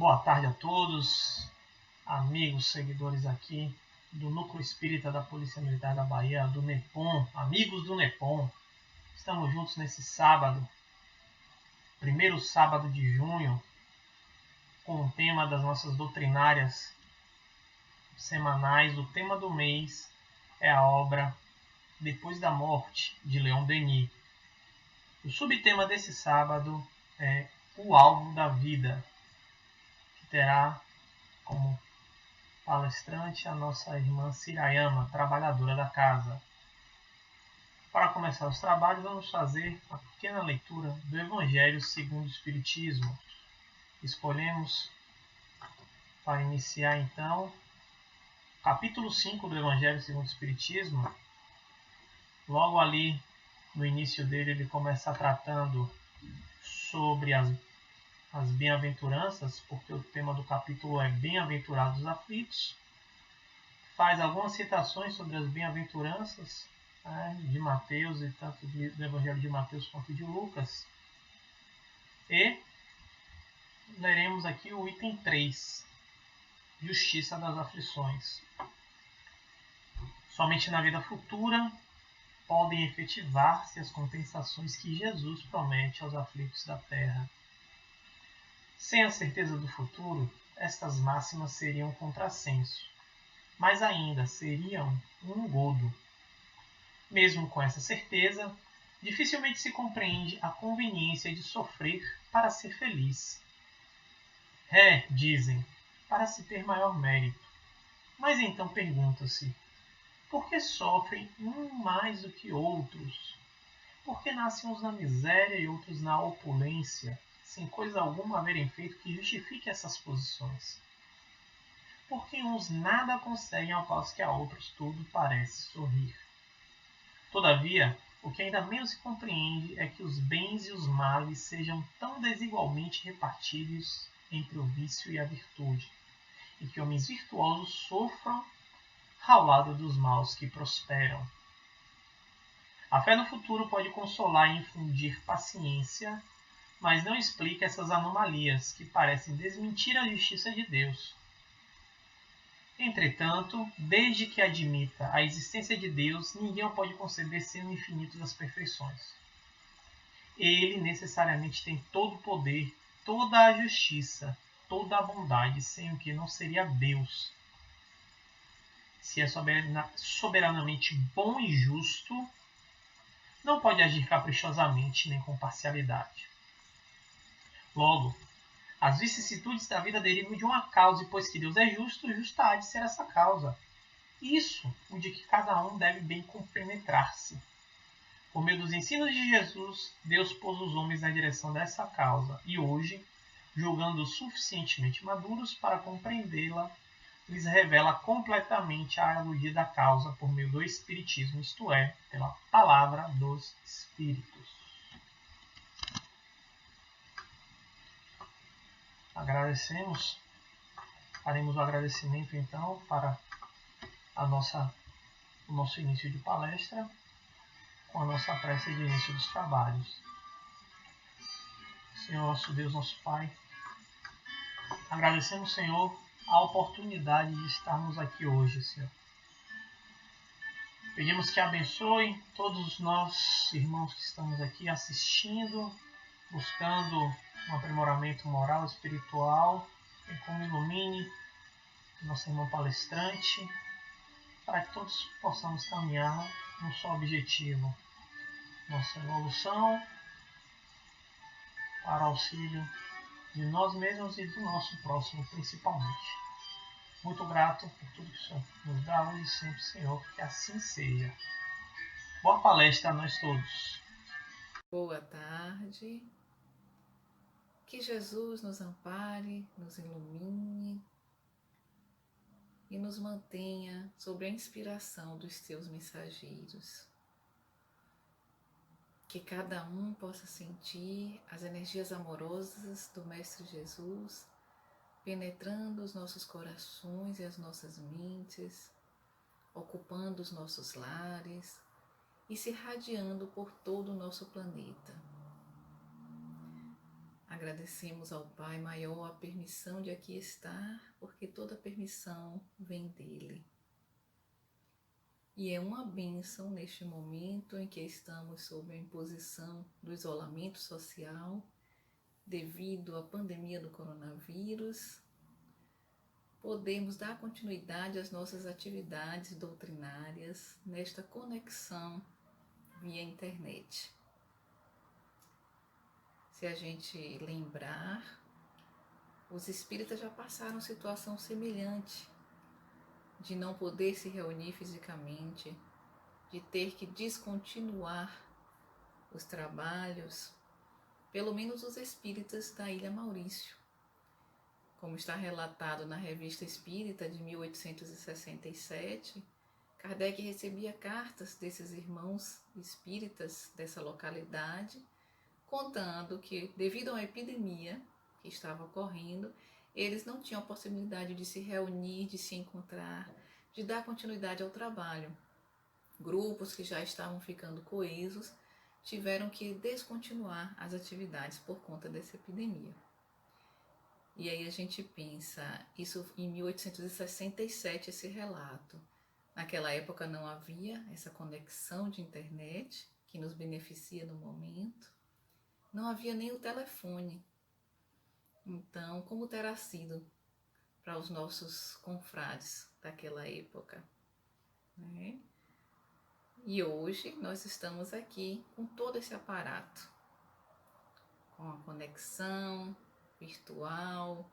Boa tarde a todos, amigos, seguidores aqui do Núcleo Espírita da Polícia Militar da Bahia, do NEPOM, amigos do NEPOM. Estamos juntos nesse sábado, primeiro sábado de junho, com o tema das nossas doutrinárias semanais. O tema do mês é a obra Depois da Morte, de Leon Denis. O subtema desse sábado é o alvo da vida, que terá como palestrante a nossa irmã Sirayama, trabalhadora da casa. Para começar os trabalhos, vamos fazer uma pequena leitura do Evangelho segundo o Espiritismo. Escolhemos, para iniciar então, capítulo 5 do Evangelho segundo o Espiritismo. Logo ali, no início dele, ele começa tratando sobre as bem-aventuranças, porque o tema do capítulo é Bem-aventurados os aflitos. Faz algumas citações sobre as bem-aventuranças, de Mateus, e tanto do Evangelho de Mateus quanto de Lucas. E leremos aqui o item 3, Justiça das aflições. Somente na vida futura podem efetivar-se as compensações que Jesus promete aos aflitos da terra. Sem a certeza do futuro, estas máximas seriam um contrassenso, mas ainda seriam um engodo. Mesmo com essa certeza, dificilmente se compreende a conveniência de sofrer para ser feliz. Dizem, para se ter maior mérito. Mas então pergunta-se, por que sofrem um mais do que outros? Por que nascem uns na miséria e outros na opulência, sem coisa alguma haverem feito que justifique essas posições? Porque uns nada conseguem ao passo que a outros tudo parece sorrir. Todavia, o que ainda menos se compreende é que os bens e os males sejam tão desigualmente repartidos entre o vício e a virtude, e que homens virtuosos sofram ao lado dos maus que prosperam. A fé no futuro pode consolar e infundir paciência, mas não explica essas anomalias que parecem desmentir a justiça de Deus. Entretanto, desde que admita a existência de Deus, ninguém o pode conceber sendo infinito das perfeições. Ele necessariamente tem todo o poder, toda a justiça, toda a bondade, sem o que não seria Deus. Se é soberanamente bom e justo, não pode agir caprichosamente nem com parcialidade. Logo, as vicissitudes da vida derivam de uma causa, e pois que Deus é justo, justa há de ser essa causa. Isso, o de que cada um deve bem compenetrar-se. Por meio dos ensinos de Jesus, Deus pôs os homens na direção dessa causa, e hoje, julgando-os suficientemente maduros para compreendê-la, lhes revela completamente a aludida causa por meio do Espiritismo, isto é, pela palavra dos Espíritos. Agradecemos, faremos o agradecimento então para o nosso início de palestra, com a nossa prece de início dos trabalhos. Senhor nosso Deus, nosso Pai, agradecemos, Senhor, a oportunidade de estarmos aqui hoje, Senhor. Pedimos que abençoe todos nós, irmãos que estamos aqui assistindo, buscando um aprimoramento moral, espiritual, e como ilumine nosso irmão palestrante, para que todos possamos caminhar num só objetivo, nossa evolução para auxílio de nós mesmos e do nosso próximo, principalmente. Muito grato por tudo que o Senhor nos dá hoje e sempre, Senhor, que assim seja. Boa palestra a nós todos. Boa tarde. Que Jesus nos ampare, nos ilumine e nos mantenha sob a inspiração dos seus mensageiros. Que cada um possa sentir as energias amorosas do Mestre Jesus penetrando os nossos corações e as nossas mentes, ocupando os nossos lares e se irradiando por todo o nosso planeta. agradecemos ao Pai Maior a permissão de aqui estar, porque toda permissão vem dele. E é uma bênção neste momento em que estamos sob a imposição do isolamento social devido à pandemia do coronavírus, podemos dar continuidade às nossas atividades doutrinárias nesta conexão via internet. Se a gente lembrar, os espíritas já passaram situação semelhante de não poder se reunir fisicamente, de ter que descontinuar os trabalhos, pelo menos os espíritas da Ilha Maurício. Como está relatado na Revista Espírita de 1867, Kardec recebia cartas desses irmãos espíritas dessa localidade, contando que, devido a uma epidemia que estava ocorrendo, eles não tinham a possibilidade de se reunir, de se encontrar, de dar continuidade ao trabalho. Grupos que já estavam ficando coesos tiveram que descontinuar as atividades por conta dessa epidemia. E aí a gente pensa, isso em 1867, esse relato. Naquela época não havia essa conexão de internet que nos beneficia no momento. Não havia nem o telefone. Então, como terá sido para os nossos confrades daquela época, né? E hoje nós estamos aqui com todo esse aparato, com a conexão virtual,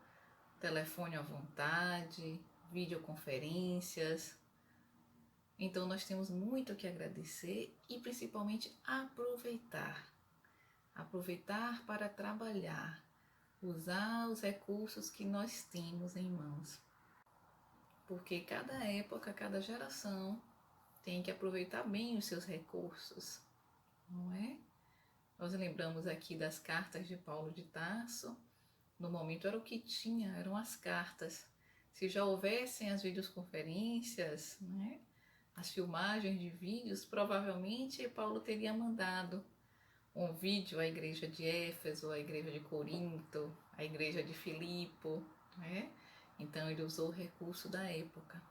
telefone à vontade, videoconferências. Então nós temos muito que agradecer e principalmente aproveitar para trabalhar, usar os recursos que nós temos em mãos. Porque cada época, cada geração tem que aproveitar bem os seus recursos, não é? Nós lembramos aqui das cartas de Paulo de Tarso. No momento era o que tinha, eram as cartas. Se já houvessem as videoconferências, né, as filmagens de vídeos, provavelmente Paulo teria mandado um vídeo à igreja de Éfeso, à igreja de Corinto, à igreja de Filipe, né? Então ele usou o recurso da época.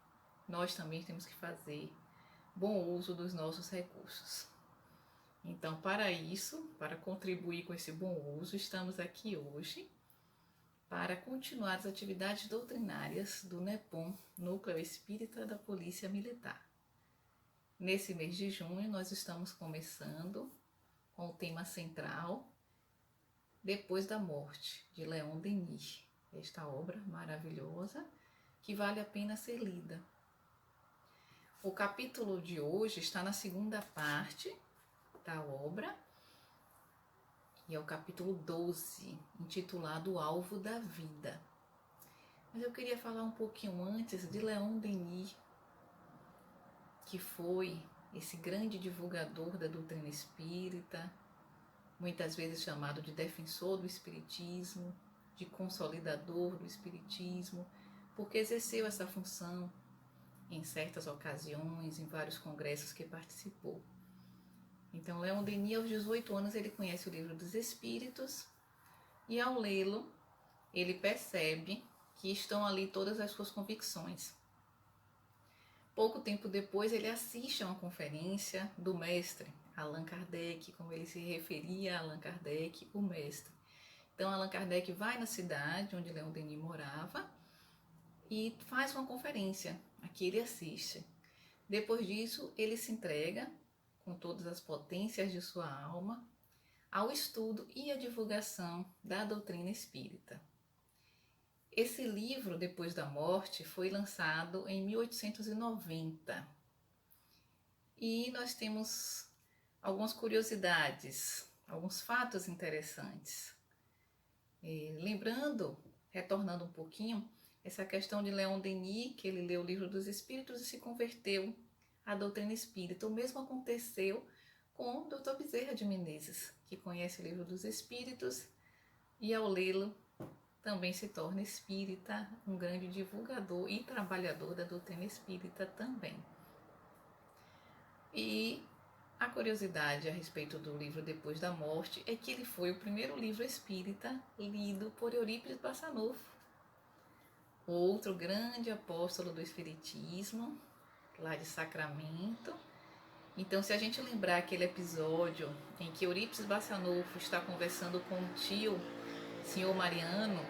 Nós também temos que fazer bom uso dos nossos recursos. Então, para isso, para contribuir com esse bom uso, estamos aqui hoje para continuar as atividades doutrinárias do NEPOM, Núcleo Espírita da Polícia Militar. Nesse mês de junho, nós estamos começando com o tema central, Depois da Morte, de Leon Denis. Esta obra maravilhosa que vale a pena ser lida. O capítulo de hoje está na segunda parte da obra, e é o capítulo 12, intitulado O Alvo da Vida. Mas eu queria falar um pouquinho antes de Leon Denis, que foi esse grande divulgador da doutrina espírita, muitas vezes chamado de defensor do espiritismo, de consolidador do espiritismo, porque exerceu essa função em certas ocasiões, em vários congressos que participou. Então, Leon Denis, aos 18 anos, ele conhece o Livro dos Espíritos e, ao lê-lo, ele percebe que estão ali todas as suas convicções. Pouco tempo depois, ele assiste a uma conferência do mestre Allan Kardec, como ele se referia a Allan Kardec, o mestre. Então, Allan Kardec vai na cidade onde Leon Denis morava e faz uma conferência. Aqui ele assiste. Depois disso, ele se entrega com todas as potências de sua alma ao estudo e à divulgação da doutrina espírita. Esse livro, Depois da Morte, foi lançado em 1890 e nós temos algumas curiosidades, alguns fatos interessantes. Lembrando, retornando um pouquinho, essa questão de Leon Denis, que ele leu o Livro dos Espíritos e se converteu à doutrina espírita. O mesmo aconteceu com o Dr. Bezerra de Menezes, que conhece o Livro dos Espíritos e, ao lê-lo, também se torna espírita, um grande divulgador e trabalhador da doutrina espírita também. E A curiosidade a respeito do livro Depois da Morte é que ele foi o primeiro livro espírita lido por Eurípides Barçanufo, outro grande apóstolo do espiritismo, lá de Sacramento. Então, se a gente lembrar aquele episódio em que Eurípides Barçanufo está conversando com o tio, senhor Mariano,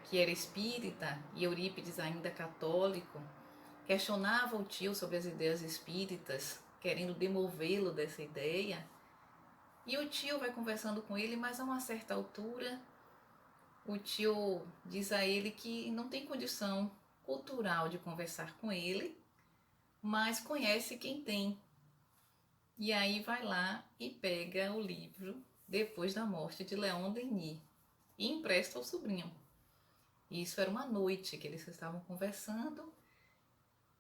que era espírita, e Eurípides ainda católico, questionava o tio sobre as ideias espíritas, querendo demovê-lo dessa ideia, e o tio vai conversando com ele, mas a uma certa altura, o tio diz a ele que não tem condição cultural de conversar com ele, mas conhece quem tem. E aí vai lá e pega o livro Depois da Morte de Leon Denis e empresta ao sobrinho. Isso era uma noite que eles estavam conversando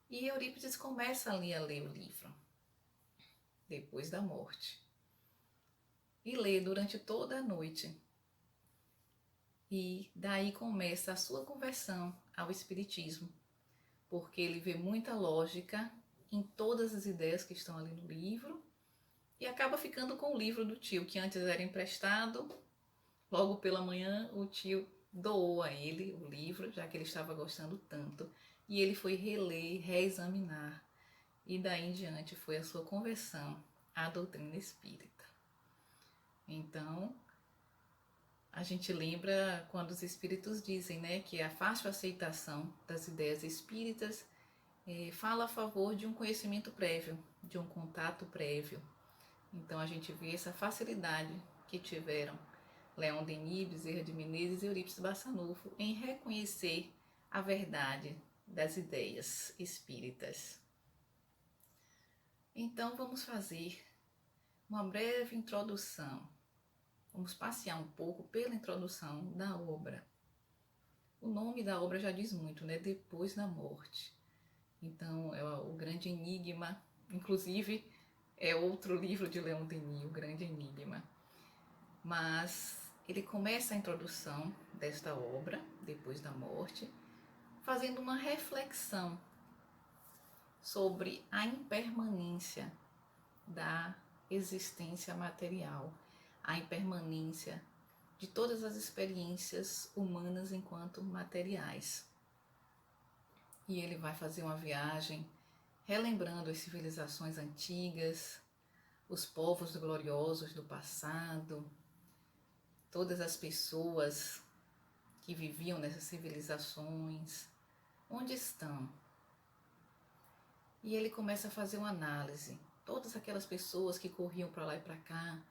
e Eurípides começa ali a ler o livro Depois da Morte e lê durante toda a noite. E daí começa a sua conversão ao espiritismo, porque ele vê muita lógica em todas as ideias que estão ali no livro e acaba ficando com o livro do tio, que antes era emprestado. Logo pela manhã o tio doou a ele o livro, já que ele estava gostando tanto, e ele foi reler, reexaminar, e daí em diante foi a sua conversão à doutrina espírita. Então, a gente lembra quando os espíritos dizem, né, que a fácil aceitação das ideias espíritas fala a favor de um conhecimento prévio, de um contato prévio. Então a gente vê essa facilidade que tiveram Leon Denis, Bezerra de Menezes e Eurípides Barçanufo em reconhecer a verdade das ideias espíritas. Então vamos fazer uma breve introdução. Vamos passear um pouco pela introdução da obra. O nome da obra já diz muito, né? Depois da Morte. Então é o grande enigma, inclusive é outro livro de Leon Denis, o grande enigma. Mas ele começa a introdução desta obra, Depois da Morte, fazendo uma reflexão sobre a impermanência da existência material, a impermanência de todas as experiências humanas enquanto materiais. E ele vai fazer uma viagem relembrando as civilizações antigas, os povos gloriosos do passado, todas as pessoas que viviam nessas civilizações, onde estão? E ele começa a fazer uma análise. Todas aquelas pessoas que corriam para lá e para cá,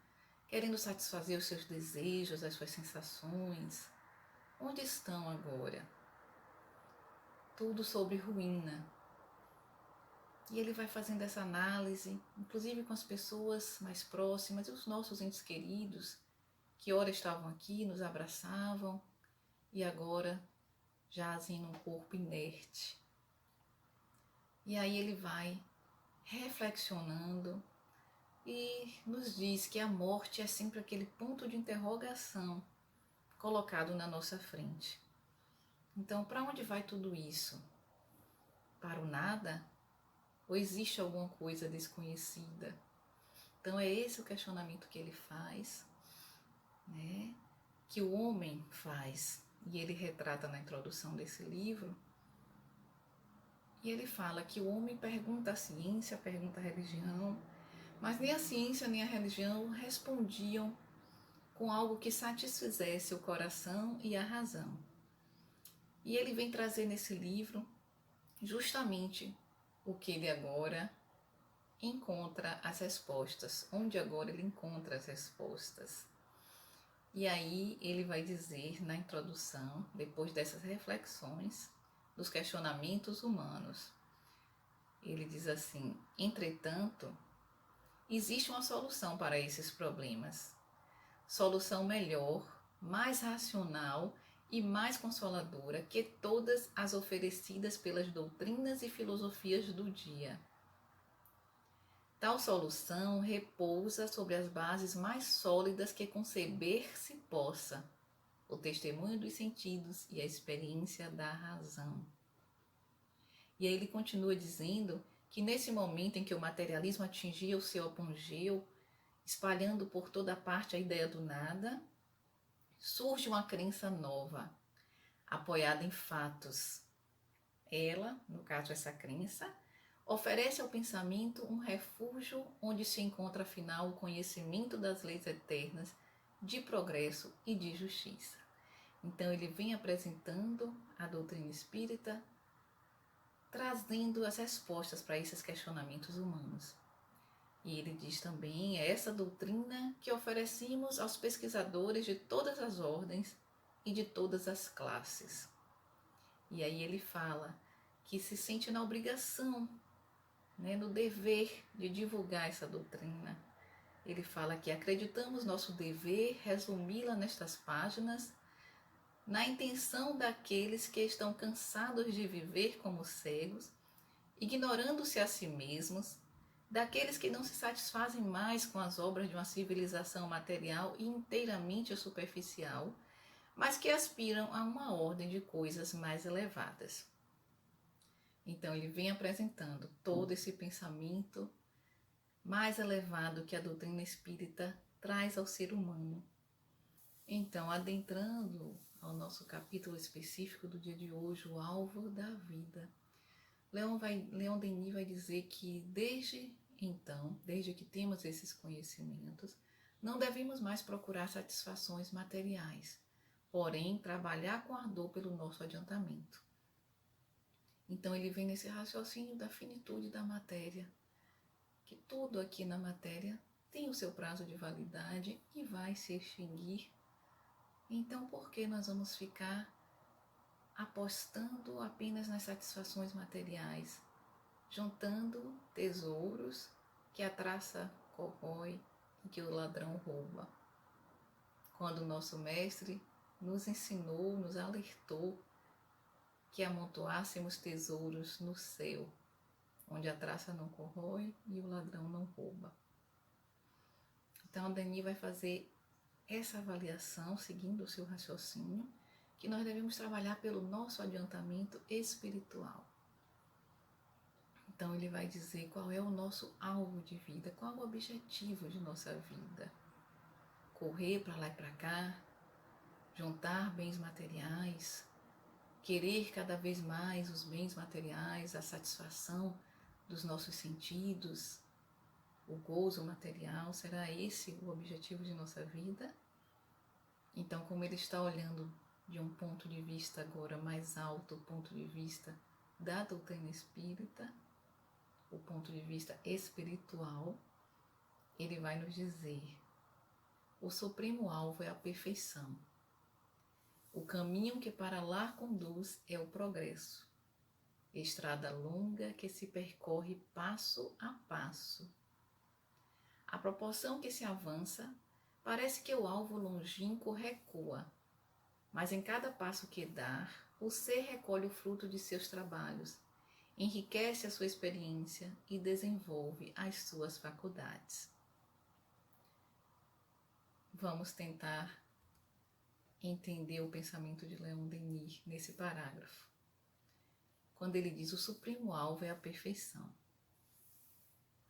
querendo satisfazer os seus desejos, as suas sensações, onde estão agora? Tudo sobre ruína. E ele vai fazendo essa análise, inclusive com as pessoas mais próximas e os nossos entes queridos, que ora estavam aqui, nos abraçavam e agora jazem num corpo inerte. E aí ele vai reflexionando e nos diz que a morte é sempre aquele ponto de interrogação colocado na nossa frente. Então, para onde vai tudo isso? Para o nada? Ou existe alguma coisa desconhecida? Então é esse o questionamento que ele faz, né? Que o homem faz, e ele retrata na introdução desse livro. E ele fala que o homem pergunta à ciência, pergunta à religião, mas nem a ciência nem a religião respondiam com algo que satisfizesse o coração e a razão. E ele vem trazer nesse livro justamente o que ele agora encontra as respostas, onde agora ele encontra as respostas. E aí ele vai dizer na introdução, depois dessas reflexões, dos questionamentos humanos, ele diz assim: entretanto, existe uma solução para esses problemas. Solução melhor, mais racional e mais consoladora que todas as oferecidas pelas doutrinas e filosofias do dia. Tal solução repousa sobre as bases mais sólidas que conceber-se possa, o testemunho dos sentidos e a experiência da razão. E aí ele continua dizendo que nesse momento em que o materialismo atingia o seu apogeu, espalhando por toda parte a ideia do nada, surge uma crença nova, apoiada em fatos. Ela, no caso essa crença, oferece ao pensamento um refúgio onde se encontra afinal o conhecimento das leis eternas de progresso e de justiça. Então ele vem apresentando a doutrina espírita, trazendo as respostas para esses questionamentos humanos. E ele diz também, é essa doutrina que oferecemos aos pesquisadores de todas as ordens e de todas as classes. E aí ele fala que se sente na obrigação, no dever de divulgar essa doutrina. Ele fala que acreditamos nosso dever resumi-la nestas páginas, na intenção daqueles que estão cansados de viver como cegos, ignorando-se a si mesmos, daqueles que não se satisfazem mais com as obras de uma civilização material e inteiramente superficial, mas que aspiram a uma ordem de coisas mais elevadas. Então ele vem apresentando todo esse pensamento mais elevado que a doutrina espírita traz ao ser humano. Então, adentrando ao nosso capítulo específico do dia de hoje, o alvo da vida, Leon Denis vai dizer que desde que temos esses conhecimentos, não devemos mais procurar satisfações materiais, porém trabalhar com ardor pelo nosso adiantamento. Então ele vem nesse raciocínio da finitude da matéria, que tudo aqui na matéria tem o seu prazo de validade e vai se extinguir. Então por que nós vamos ficar apostando apenas nas satisfações materiais, juntando tesouros que a traça corrói e que o ladrão rouba? Quando o nosso mestre nos ensinou, nos alertou que amontoássemos tesouros no céu, onde a traça não corrói e o ladrão não rouba. Então, Denis vai fazer essa avaliação, seguindo o seu raciocínio, que nós devemos trabalhar pelo nosso adiantamento espiritual. Então, ele vai dizer qual é o nosso alvo de vida, qual é o objetivo de nossa vida. Correr para lá e para cá, juntar bens materiais, querer cada vez mais os bens materiais, a satisfação dos nossos sentidos, o gozo material, será esse o objetivo de nossa vida? Então, como ele está olhando de um ponto de vista agora mais alto, o ponto de vista da doutrina espírita, o ponto de vista espiritual, ele vai nos dizer: o supremo alvo é a perfeição. O caminho que para lá conduz é o progresso. Estrada longa que se percorre passo a passo. À proporção que se avança, parece que o alvo longínquo recua, mas em cada passo que dá, o ser recolhe o fruto de seus trabalhos, enriquece a sua experiência e desenvolve as suas faculdades. Vamos tentar entender o pensamento de Leon Denis nesse parágrafo, quando ele diz: o supremo alvo é a perfeição.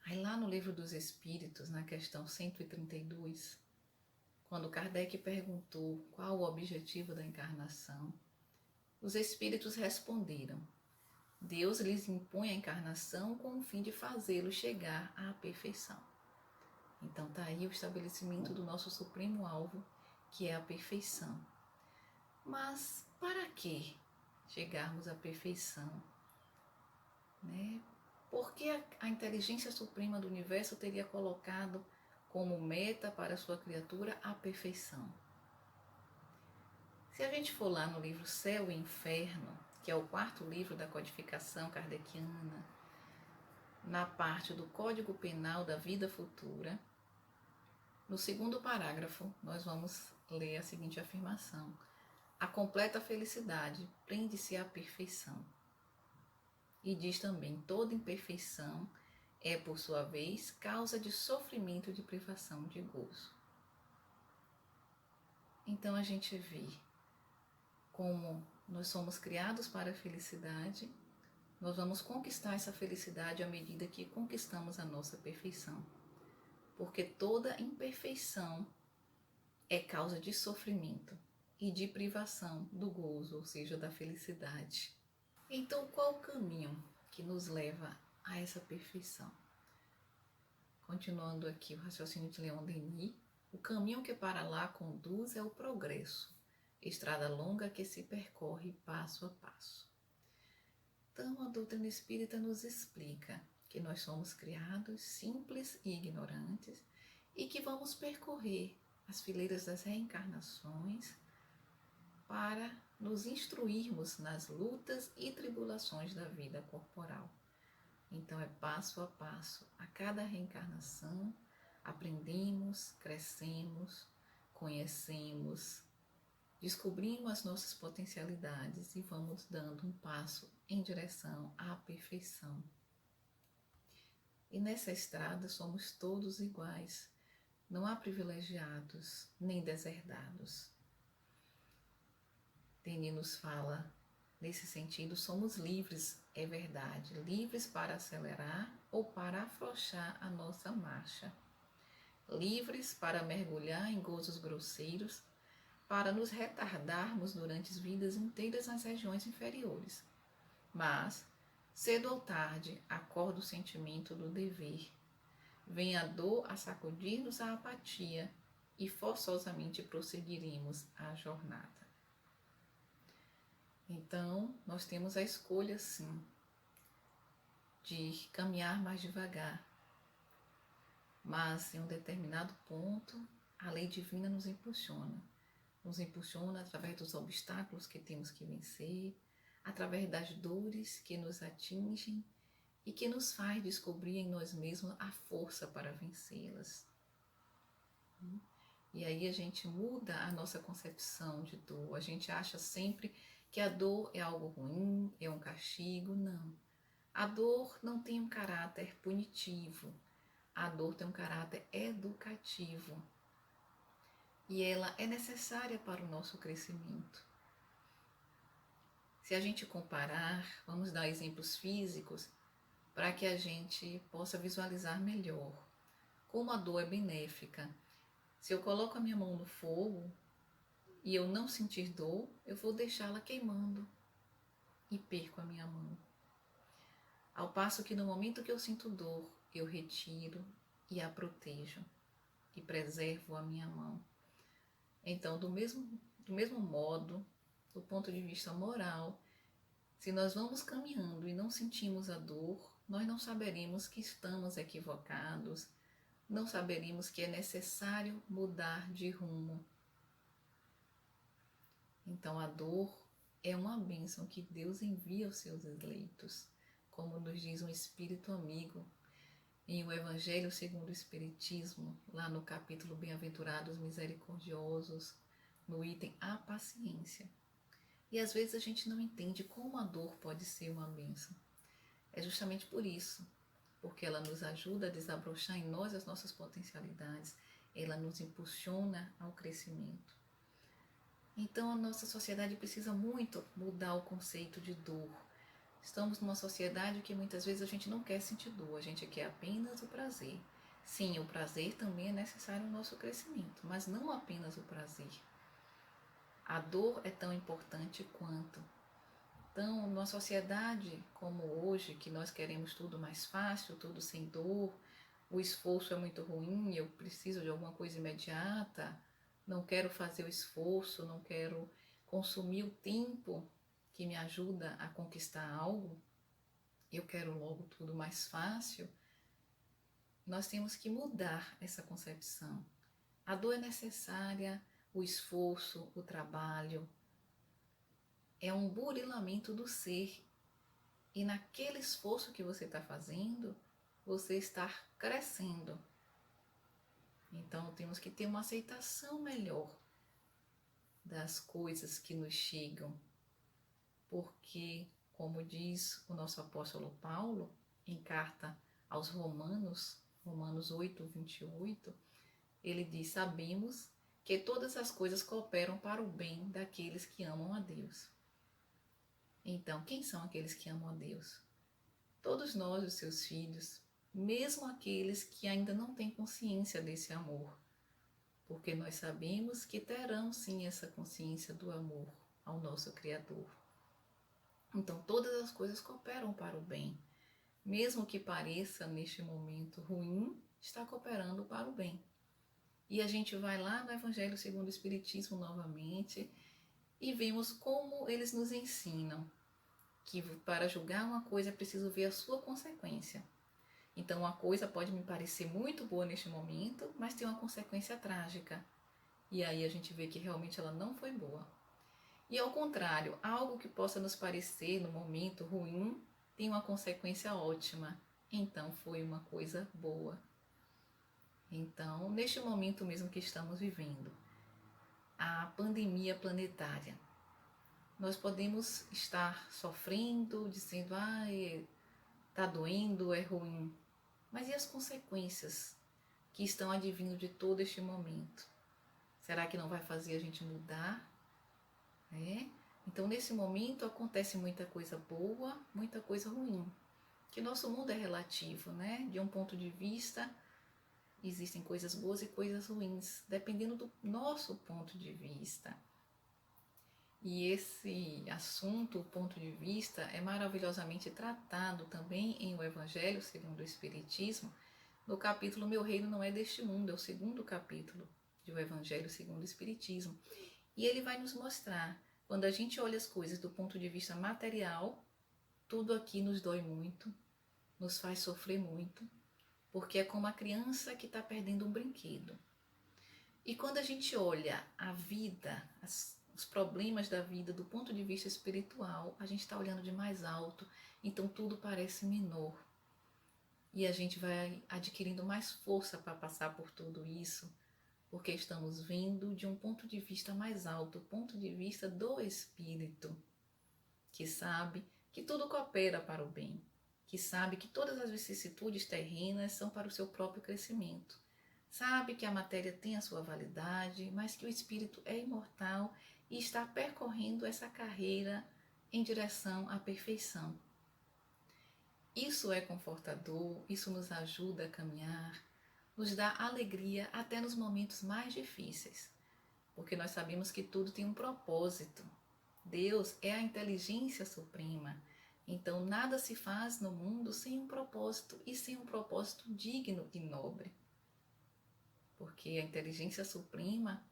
Aí lá no Livro dos Espíritos, na questão 132, quando Kardec perguntou qual o objetivo da encarnação, os espíritos responderam: Deus lhes impõe a encarnação com o fim de fazê-los chegar à perfeição. Então está aí o estabelecimento do nosso supremo alvo, que é a perfeição. Mas para que chegarmos à perfeição? Por que a inteligência suprema do universo teria colocado como meta para sua criatura a perfeição? Se a gente for lá no livro Céu e Inferno, que é o 4º livro da codificação kardeciana, na parte do Código Penal da Vida Futura, no 2º parágrafo, nós vamos ler a seguinte afirmação: a completa felicidade prende-se à perfeição. E diz também: toda imperfeição é, por sua vez, causa de sofrimento e de privação de gozo. Então a gente vê como nós somos criados para a felicidade, Nós vamos conquistar essa felicidade à medida que conquistamos a nossa perfeição. Porque toda imperfeição é causa de sofrimento e de privação do gozo, ou seja, da felicidade. Então, qual o caminho que nos leva a essa perfeição? Continuando aqui o raciocínio de Leon Denis, o caminho que para lá conduz é o progresso, estrada longa que se percorre passo a passo. Então, a doutrina espírita nos explica que nós somos criados simples e ignorantes e que vamos percorrer as fileiras das reencarnações para nos instruirmos nas lutas e tribulações da vida corporal. Então, é passo a passo. A cada reencarnação, aprendemos, crescemos, conhecemos, descobrimos as nossas potencialidades e vamos dando um passo em direção à perfeição. E nessa estrada somos todos iguais. Não há privilegiados nem deserdados. Denis nos fala, nesse sentido, somos livres, é verdade, livres para acelerar ou para afrouxar a nossa marcha. Livres para mergulhar em gozos grosseiros, para nos retardarmos durante vidas inteiras nas regiões inferiores. Mas, cedo ou tarde, acorda o sentimento do dever. Vem a dor a sacudir-nos a apatia e forçosamente prosseguiremos a jornada. Então, nós temos a escolha, sim, de caminhar mais devagar. Mas, em um determinado ponto, a lei divina nos impulsiona. Nos impulsiona através dos obstáculos que temos que vencer, através das dores que nos atingem e que nos faz descobrir em nós mesmos a força para vencê-las. E aí a gente muda a nossa concepção de dor. A gente acha sempre que a dor é algo ruim, é um castigo. Não. A dor não tem um caráter punitivo. A dor tem um caráter educativo. E ela é necessária para o nosso crescimento. Se a gente comparar, vamos dar exemplos físicos para que a gente possa visualizar melhor como a dor é benéfica. Se eu coloco a minha mão no fogo e eu não sentir dor, eu vou deixá-la queimando e perco a minha mão. Ao passo que no momento que eu sinto dor, eu retiro e a protejo e preservo a minha mão. Então, do mesmo modo, do ponto de vista moral, se nós vamos caminhando e não sentimos a dor, nós não saberemos que estamos equivocados, não saberemos que é necessário mudar de rumo. Então, a dor é uma bênção que Deus envia aos seus eleitos, como nos diz um espírito amigo em O Evangelho segundo o Espiritismo, lá no capítulo Bem-aventurados misericordiosos, no item A Paciência. E às vezes a gente não entende como a dor pode ser uma bênção. É justamente por isso, porque ela nos ajuda a desabrochar em nós as nossas potencialidades, ela nos impulsiona ao crescimento. Então a nossa sociedade precisa muito mudar o conceito de dor. Estamos numa sociedade que muitas vezes a gente não quer sentir dor, a gente quer apenas o prazer. Sim, o prazer também é necessário no nosso crescimento, mas não apenas o prazer. A dor é tão importante quanto. Então, numa sociedade como hoje, que nós queremos tudo mais fácil, tudo sem dor, o esforço é muito ruim, eu preciso de alguma coisa imediata, não quero fazer o esforço, não quero consumir o tempo que me ajuda a conquistar algo, eu quero logo tudo mais fácil. Nós temos que mudar essa concepção. A dor é necessária, o esforço, o trabalho, é um burilamento do ser. E naquele esforço que você está fazendo, você está crescendo. Então temos que ter uma aceitação melhor das coisas que nos chegam. Porque, como diz o nosso apóstolo Paulo, em carta aos Romanos, Romanos 8, 28, ele diz: sabemos que todas as coisas cooperam para o bem daqueles que amam a Deus. Então, quem são aqueles que amam a Deus? todos nós, os seus filhos, mesmo aqueles que ainda não têm consciência desse amor, porque nós sabemos que terão sim essa consciência do amor ao nosso Criador. Então todas as coisas cooperam para o bem, mesmo que pareça neste momento ruim, está cooperando para o bem. E a gente vai lá no Evangelho segundo o Espiritismo novamente e vemos como eles nos ensinam que para julgar uma coisa é preciso ver a sua consequência. Então uma coisa pode me parecer muito boa neste momento, mas tem uma consequência trágica. E aí a gente vê que realmente ela não foi boa. E ao contrário, algo que possa nos parecer no momento ruim tem uma consequência ótima. Então foi uma coisa boa. Então, neste momento mesmo que estamos vivendo, a pandemia planetária, nós podemos estar sofrendo, dizendo, está doendo, é ruim. Mas e as consequências que estão advindo de todo este momento? Será que não vai fazer a gente mudar? Então, nesse momento, acontece muita coisa boa, muita coisa ruim. Que nosso mundo é relativo, né? De um ponto de vista, existem coisas boas e coisas ruins, dependendo do nosso ponto de vista. E esse assunto, o ponto de vista, é maravilhosamente tratado também em O Evangelho segundo o Espiritismo, no capítulo Meu Reino Não É Deste Mundo, é o segundo capítulo do Evangelho segundo o Espiritismo. E ele vai nos mostrar, quando a gente olha as coisas do ponto de vista material, tudo aqui nos dói muito, nos faz sofrer muito, porque é como a criança que está perdendo um brinquedo. E quando a gente olha a vida, os problemas da vida do ponto de vista espiritual, a gente está olhando de mais alto, então tudo parece menor. E a gente vai adquirindo mais força para passar por tudo isso, porque estamos vendo de um ponto de vista mais alto, o ponto de vista do Espírito, que sabe que tudo coopera para o bem, que sabe que todas as vicissitudes terrenas são para o seu próprio crescimento. Sabe que a matéria tem a sua validade, mas que o espírito é imortal e está percorrendo essa carreira em direção à perfeição. Isso é confortador, isso nos ajuda a caminhar, nos dá alegria até nos momentos mais difíceis, porque nós sabemos que tudo tem um propósito. Deus é a inteligência suprema, então nada se faz no mundo sem um propósito e sem um propósito digno e nobre. Porque a inteligência suprema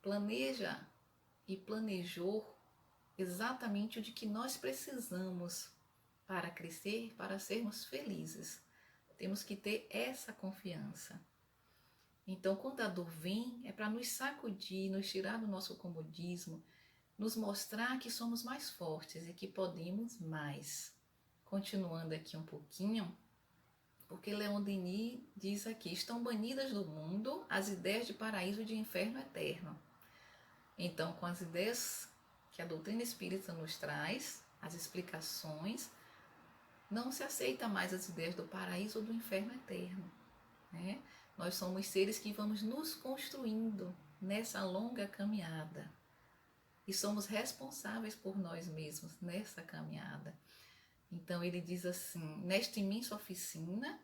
planeja e planejou exatamente o de que nós precisamos para crescer, para sermos felizes. Temos que ter essa confiança. Então, quando a dor vem, é para nos sacudir, nos tirar do nosso comodismo, nos mostrar que somos mais fortes e que podemos mais. Continuando aqui um pouquinho, porque Leon Denis diz aqui, estão banidas do mundo as ideias de paraíso e de inferno eterno. Então, com as ideias que a doutrina espírita nos traz, as explicações, não se aceita mais as ideias do paraíso ou do inferno eterno. Né? Nós somos seres que vamos nos construindo nessa longa caminhada. E somos responsáveis por nós mesmos nessa caminhada. Então ele diz assim, nesta imensa oficina,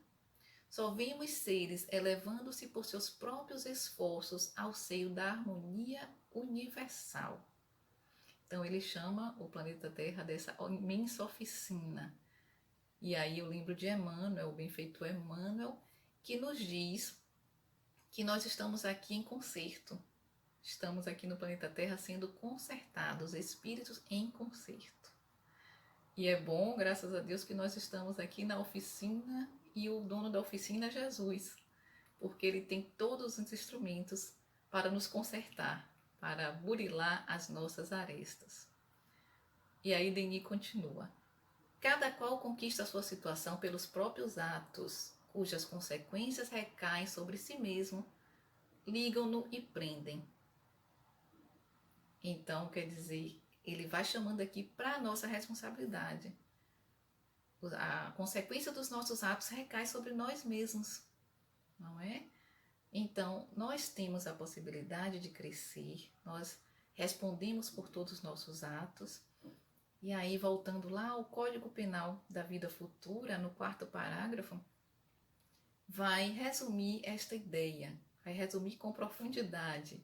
só vemos seres elevando-se por seus próprios esforços ao seio da harmonia universal. Então ele chama o planeta Terra dessa imensa oficina. E aí eu lembro de Emmanuel, o benfeitor Emmanuel, que nos diz que nós estamos aqui em concerto. Estamos aqui no planeta Terra sendo consertados, espíritos em concerto. E é bom, graças a Deus, que nós estamos aqui na oficina e o dono da oficina é Jesus, porque ele tem todos os instrumentos para nos consertar, para burilar as nossas arestas. E aí Denis continua. Cada qual conquista a sua situação pelos próprios atos, cujas consequências recaem sobre si mesmo, ligam-no e prendem. Então, quer dizer, ele vai chamando aqui para a nossa responsabilidade. A consequência dos nossos atos recai sobre nós mesmos, não é? Então, nós temos a possibilidade de crescer, nós respondemos por todos os nossos atos E aí, voltando lá ao Código Penal da Vida Futura, no 4º parágrafo, vai resumir esta ideia, vai resumir com profundidade.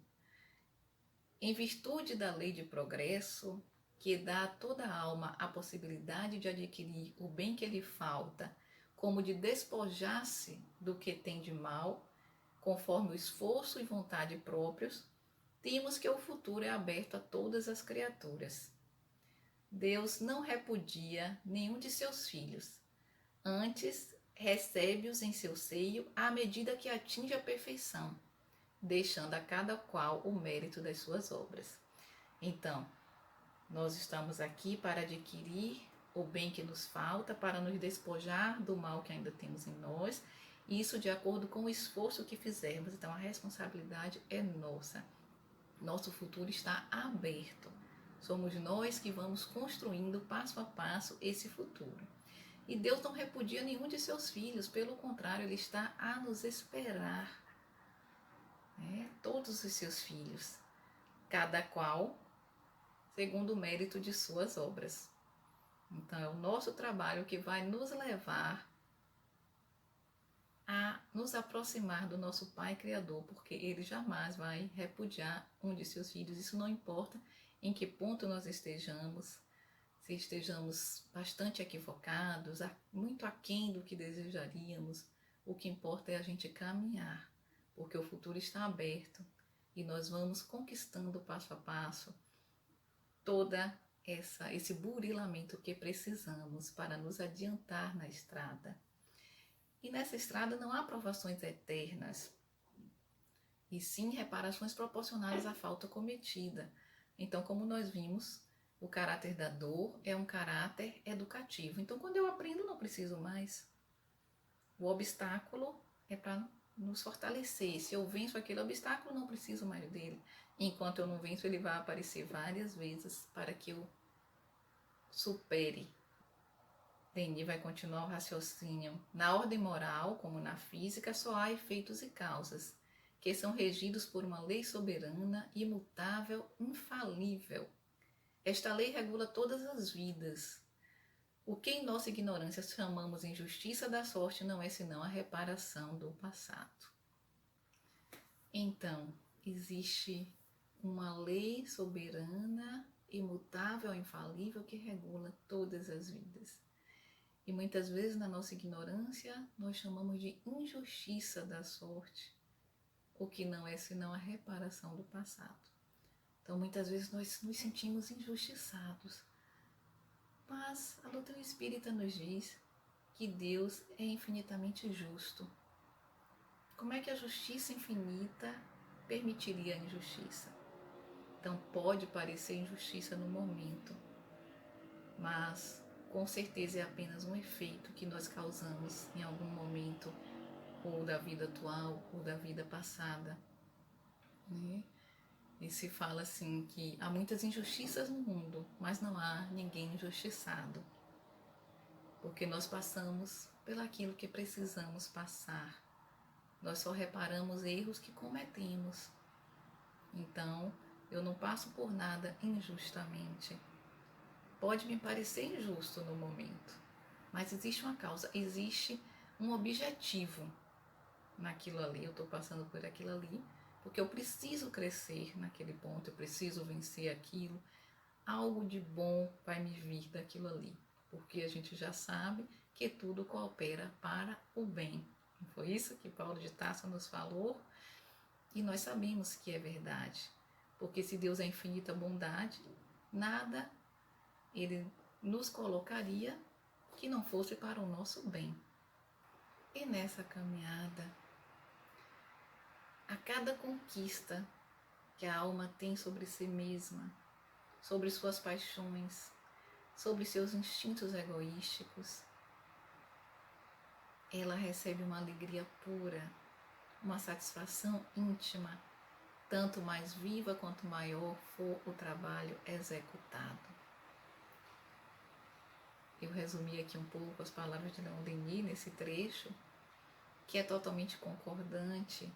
Em virtude da lei de progresso, que dá a toda alma a possibilidade de adquirir o bem que lhe falta, como de despojar-se do que tem de mal, conforme o esforço e vontade próprios, temos que o futuro é aberto a todas as criaturas. Deus não repudia nenhum de seus filhos, antes recebe-os em seu seio à medida que atinge a perfeição, deixando a cada qual o mérito das suas obras. Então, nós estamos aqui para adquirir o bem que nos falta, para nos despojar do mal que ainda temos em nós, isso de acordo com o esforço que fizermos. Então, a responsabilidade é nossa. Nosso futuro está aberto. Somos nós que vamos construindo passo a passo esse futuro. E Deus não repudia nenhum de seus filhos, pelo contrário, Ele está a nos esperar. Todos os seus filhos, cada qual segundo o mérito de suas obras. Então, é o nosso trabalho que vai nos levar a nos aproximar do nosso Pai Criador, porque Ele jamais vai repudiar um de seus filhos. Isso não importa em que ponto nós estejamos, se estejamos bastante equivocados, muito aquém do que desejaríamos. O que importa é a gente caminhar, porque o futuro está aberto e nós vamos conquistando passo a passo toda esse burilamento que precisamos para nos adiantar na estrada. E nessa estrada não há provações eternas, e sim reparações proporcionais à falta cometida. Então, como nós vimos, o caráter da dor é um caráter educativo. Então, quando eu aprendo, não preciso mais. O obstáculo é para nos fortalecer. Se eu venço aquele obstáculo, não preciso mais dele. Enquanto eu não venço, ele vai aparecer várias vezes para que eu supere. Denis vai continuar o raciocínio. Na ordem moral, como na física, só há efeitos e causas, que são regidos por uma lei soberana, imutável, infalível. Esta lei regula todas as vidas. O que em nossa ignorância chamamos injustiça da sorte não é senão a reparação do passado. Então, existe uma lei soberana, imutável, infalível, que regula todas as vidas. E muitas vezes, na nossa ignorância, nós chamamos de injustiça da sorte, o que não é senão a reparação do passado. Então, muitas vezes, nós nos sentimos injustiçados. Mas a doutrina espírita nos diz que Deus é infinitamente justo. Como é que a justiça infinita permitiria a injustiça? Então pode parecer injustiça no momento, mas com certeza é apenas um efeito que nós causamos em algum momento, ou da vida atual, ou da vida passada. E se fala assim que há muitas injustiças no mundo, mas não há ninguém injustiçado, porque nós passamos pelaquilo que precisamos passar. Nós só reparamos erros que cometemos. Então, eu não passo por nada injustamente. Pode me parecer injusto no momento, mas existe uma causa, existe um objetivo naquilo ali. Eu estou passando por aquilo ali porque eu preciso crescer naquele ponto, eu preciso vencer aquilo. Algo de bom vai me vir daquilo ali, porque a gente já sabe que tudo coopera para o bem. Foi isso que Paulo de Tarso nos falou, e nós sabemos que é verdade, porque se Deus é infinita bondade, nada Ele nos colocaria que não fosse para o nosso bem. E nessa caminhada, a cada conquista que a alma tem sobre si mesma, sobre suas paixões, sobre seus instintos egoísticos, ela recebe uma alegria pura, uma satisfação íntima, tanto mais viva quanto maior for o trabalho executado. Eu resumi aqui um pouco as palavras de Leon Denis nesse trecho, que é totalmente concordante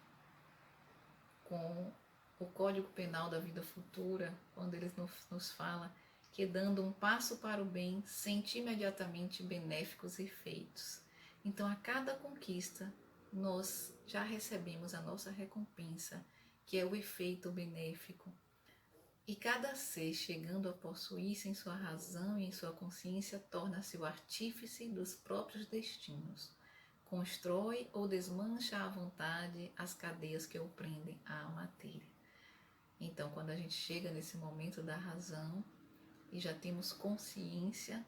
com o Código Penal da Vida Futura, quando ele nos fala que dando um passo para o bem, sente imediatamente benéficos efeitos. Então, a cada conquista, nós já recebemos a nossa recompensa, que é o efeito benéfico. E cada ser, chegando a possuir-se em sua razão e em sua consciência, torna-se o artífice dos próprios destinos. Constrói ou desmancha à vontade as cadeias que o prendem à matéria. Então, quando a gente chega nesse momento da razão e já temos consciência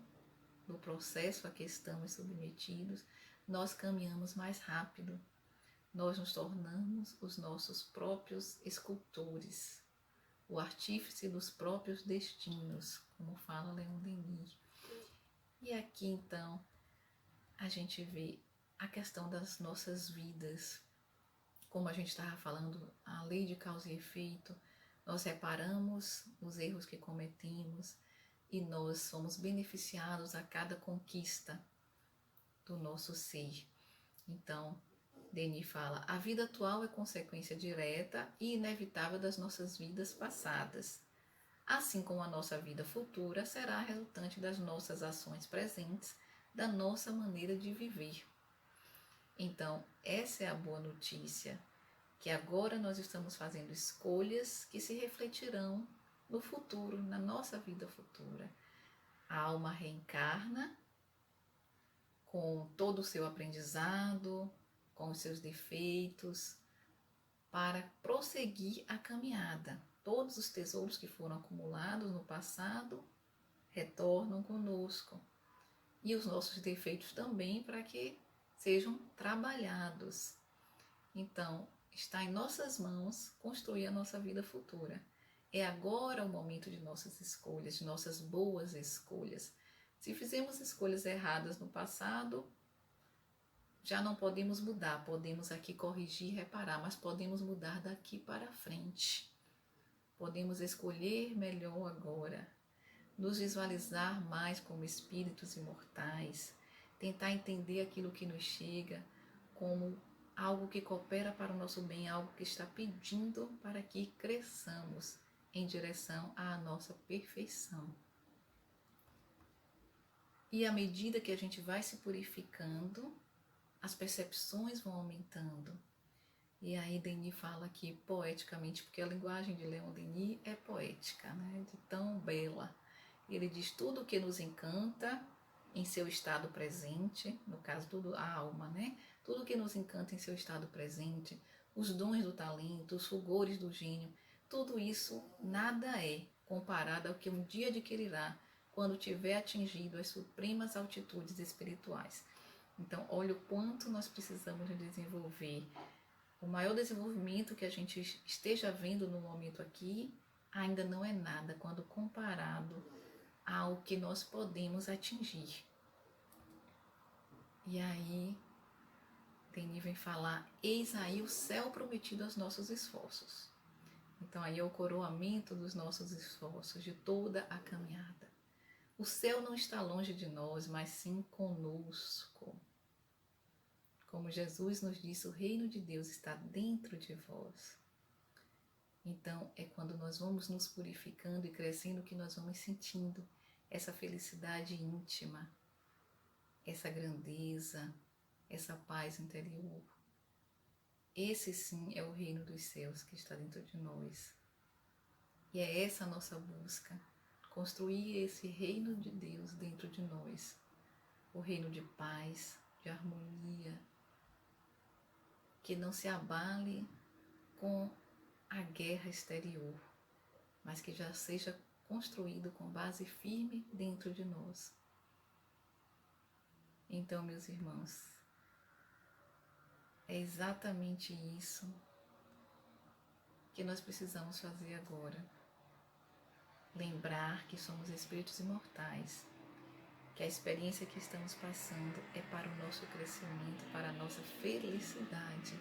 do processo a que estamos submetidos, nós caminhamos mais rápido. Nós nos tornamos os nossos próprios escultores, o artífice dos próprios destinos, como fala Leon Denis. E aqui, então, a gente vê a questão das nossas vidas. Como a gente estava falando, a lei de causa e efeito, nós reparamos os erros que cometemos e nós somos beneficiados a cada conquista do nosso ser. Então, Denis fala, a vida atual é consequência direta e inevitável das nossas vidas passadas, assim como a nossa vida futura será resultante das nossas ações presentes, da nossa maneira de viver. Então, essa é a boa notícia, que agora nós estamos fazendo escolhas que se refletirão no futuro, na nossa vida futura. A alma reencarna com todo o seu aprendizado, com os seus defeitos, para prosseguir a caminhada. Todos os tesouros que foram acumulados no passado retornam conosco. E os nossos defeitos também, para que sejam trabalhados. Então, está em nossas mãos construir a nossa vida futura. É agora o momento de nossas escolhas, de nossas boas escolhas. Se fizemos escolhas erradas no passado, já não podemos mudar, podemos aqui corrigir, reparar, mas podemos mudar daqui para frente. Podemos escolher melhor agora, nos visualizar mais como espíritos imortais, tentar entender aquilo que nos chega como algo que coopera para o nosso bem, algo que está pedindo para que cresçamos em direção à nossa perfeição. E à medida que a gente vai se purificando, as percepções vão aumentando. E aí Denis fala aqui poeticamente, porque a linguagem de Leon Denis é poética, né? De tão bela. Ele diz tudo o que nos encanta em seu estado presente, no caso tudo a alma, né? Tudo o que nos encanta em seu estado presente, os dons do talento, os fulgores do gênio, tudo isso nada é comparado ao que um dia adquirirá quando tiver atingido as supremas altitudes espirituais. Então, olha o quanto nós precisamos de desenvolver. O maior desenvolvimento que a gente esteja vendo no momento aqui ainda não é nada quando comparado ao que nós podemos atingir. E aí, Denis vem falar, eis aí o céu prometido aos nossos esforços. Então aí é o coroamento dos nossos esforços, de toda a caminhada. O céu não está longe de nós, mas sim conosco. Como Jesus nos disse, o reino de Deus está dentro de vós. Então é quando nós vamos nos purificando e crescendo que nós vamos sentindo essa felicidade íntima, essa grandeza, essa paz interior. Esse sim é o reino dos céus que está dentro de nós. E é essa a nossa busca, construir esse reino de Deus dentro de nós. O reino de paz, de harmonia, que não se abale com a guerra exterior, mas que já seja construído com base firme dentro de nós. Então, meus irmãos, é exatamente isso que nós precisamos fazer agora. Lembrar que somos espíritos imortais, que a experiência que estamos passando é para o nosso crescimento, para a nossa felicidade.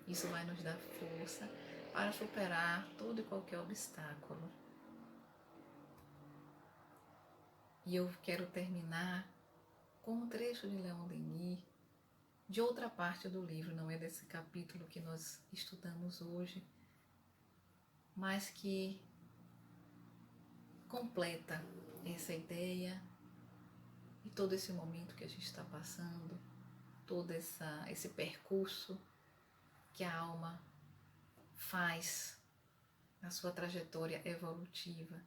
Isso vai nos dar força para superar todo e qualquer obstáculo. E eu quero terminar com um trecho de Leon Denis, de outra parte do livro, não é desse capítulo que nós estudamos hoje, mas que completa essa ideia e todo esse momento que a gente está passando, todo esse percurso que a alma faz na sua trajetória evolutiva.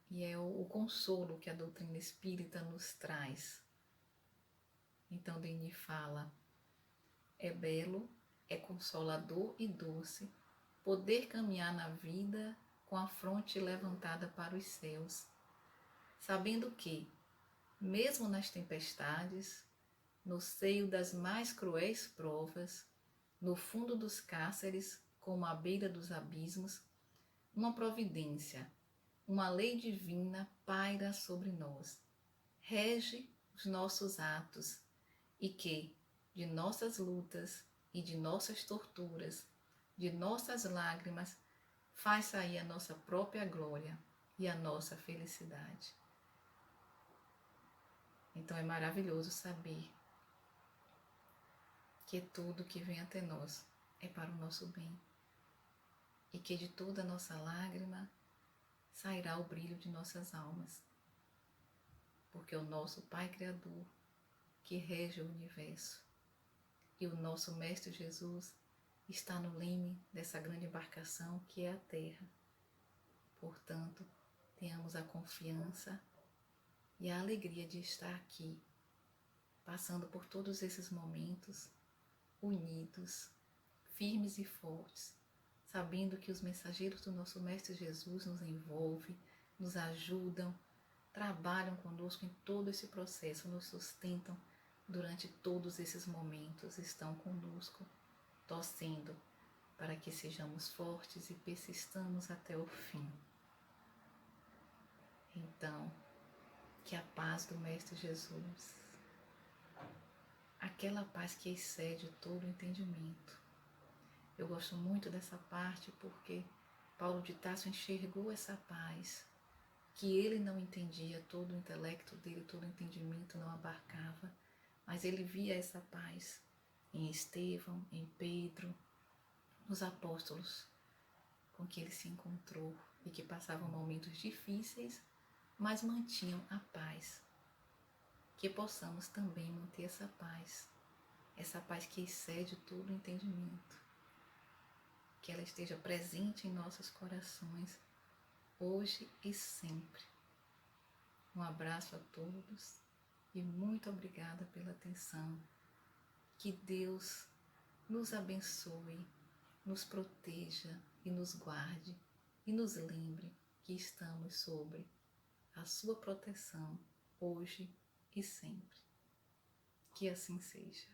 E é o consolo que a doutrina espírita nos traz. Então Denis fala: é belo, é consolador e doce poder caminhar na vida com a fronte levantada para os céus, sabendo que, mesmo nas tempestades, no seio das mais cruéis provas, no fundo dos cárceres, como à beira dos abismos, uma providência, uma lei divina paira sobre nós, rege os nossos atos e que, de nossas lutas e de nossas torturas, de nossas lágrimas, faz sair a nossa própria glória e a nossa felicidade. Então é maravilhoso saber que tudo que vem até nós é para o nosso bem e que de toda nossa lágrima sairá o brilho de nossas almas, porque o nosso Pai Criador, que rege o universo, e o nosso Mestre Jesus está no leme dessa grande embarcação que é a Terra. Portanto, tenhamos a confiança e a alegria de estar aqui, passando por todos esses momentos, unidos, firmes e fortes, sabendo que os mensageiros do nosso Mestre Jesus nos envolvem, nos ajudam, trabalham conosco em todo esse processo, nos sustentam durante todos esses momentos, estão conosco, torcendo para que sejamos fortes e persistamos até o fim. Então, que a paz do Mestre Jesus, aquela paz que excede todo o entendimento. Eu gosto muito dessa parte porque Paulo de Tarso enxergou essa paz, que ele não entendia, todo o intelecto dele, todo o entendimento não abarcava, mas ele via essa paz em Estevão, em Pedro, nos apóstolos com que ele se encontrou e que passavam momentos difíceis, mas mantinham a paz. Que possamos também manter essa paz que excede todo o entendimento. Que ela esteja presente em nossos corações, hoje e sempre. Um abraço a todos e muito obrigada pela atenção. Que Deus nos abençoe, nos proteja e nos guarde e nos lembre que estamos sobre a sua proteção hoje e sempre. Que assim seja.